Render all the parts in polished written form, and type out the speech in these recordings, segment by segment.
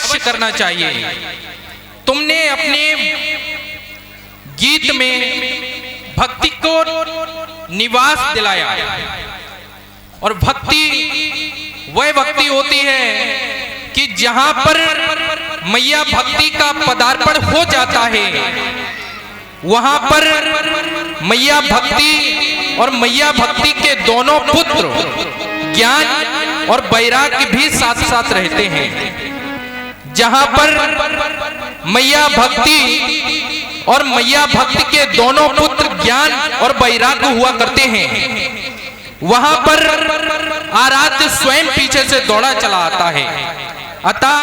अवश्य करना चाहिए। तुमने अपने गीत में भक्ति को निवास दिलाया, और भक्ति वह भक्ति होती है कि जहां पर मैया भक्ति का पदार्पण हो जाता है, वहां पर मैया भक्ति और मैया भक्ति के दोनों पुत्र ज्ञान और वैराग्य भी साथ साथ रहते हैं। जहां पर मैया भक्ति और मैया भक्ति के दोनों पुत्र ज्ञान और वैराग्य हुआ करते हैं, वहां पर आराध्य स्वयं पीछे से दौड़ा चला आता है। अतः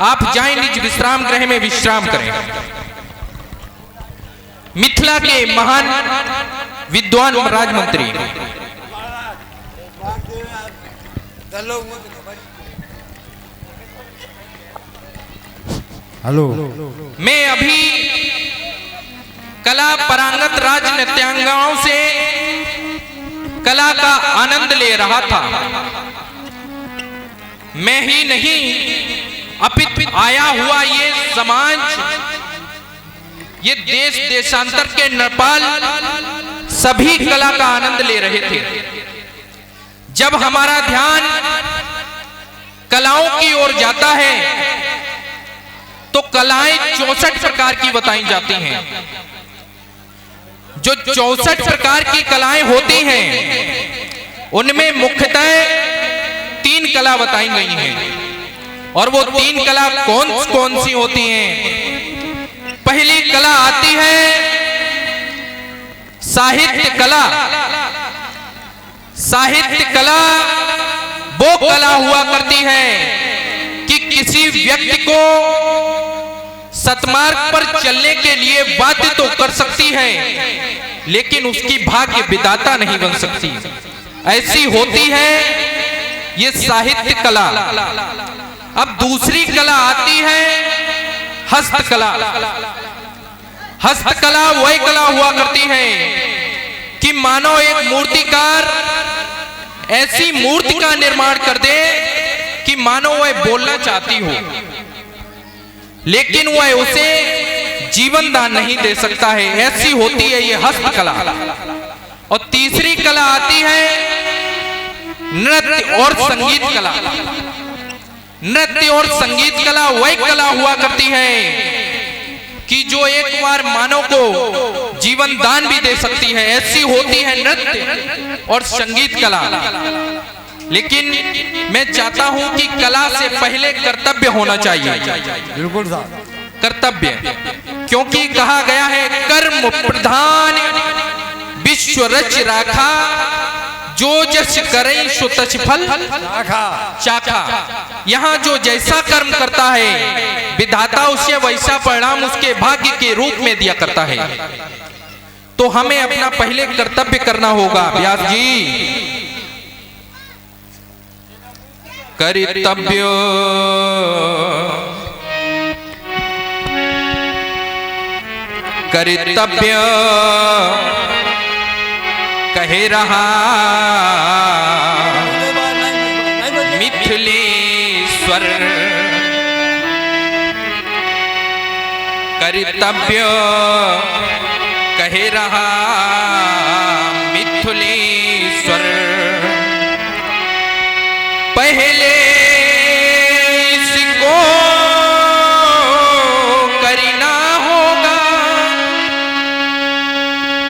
आप जाएं निज विश्राम गृह में विश्राम करें। मिथिला के महान विद्वान राजमंत्री हेलो, मैं अभी कला परांगत राज नृत्यांगनाओं से कला का आनंद ले रहा था। मैं ही नहीं अपितु आया हुआ ये समाज, ये देश देशांतर के नरपाल सभी कला का आनंद ले रहे थे। जब हमारा ध्यान कलाओं की ओर जाता है तो कलाएं 64 प्रकार की बताई जाती हैं। जो 64 प्रकार की कलाएं होती हैं उनमें मुख्यतः 3 कला बताई गई हैं, और वो 3 कला कौन कौन सी होती हैं? पहली कला आती है साहित्य कला। साहित्य कला वो कला हुआ करती है कि किसी व्यक्ति को सतमार्ग पर चलने के लिए बाध्य तो कर सकती है, लेकिन उसकी भाग्य विधाता नहीं बन सकती। ऐसी होती है ये साहित्य कला। अब दूसरी कला आती है हस्तकला। हस्तकला वही कला हुआ करती है कि मानो एक मूर्तिकार ऐसी मूर्ति का निर्माण कर दे कि मानो वह बोलना चाहती हो, लेकिन वह उसे जीवन दान नहीं दे सकता है। ऐसी होती है ये हस्तकला। और तीसरी कला आती है नृत्य और संगीत कला। नृत्य और संगीत कला वही कला हुआ करती है कि जो एक बार मानव को जीवन दान भी दे सकती है। ऐसी होती है नृत्य और संगीत कला। लेकिन मैं चाहता हूं कि कला से पहले कर्तव्य होना चाहिए। बिल्कुल साहब, कर्तव्य, क्योंकि कहा गया है कर्म प्रधान विश्व रच राखा, जो जस करे सो तछ फल चाखा। यहाँ जो जैसा कर्म करता है विधाता उसे वैसा परिणाम उसके भाग्य के रूप में दिया करता है। तो हमें अपना पहले कर्तव्य करना होगा। व्यास जी, कर्तव्य कर्तव्य कहे रहा मिथिलेश्वर। कर्तव्य कहे रहा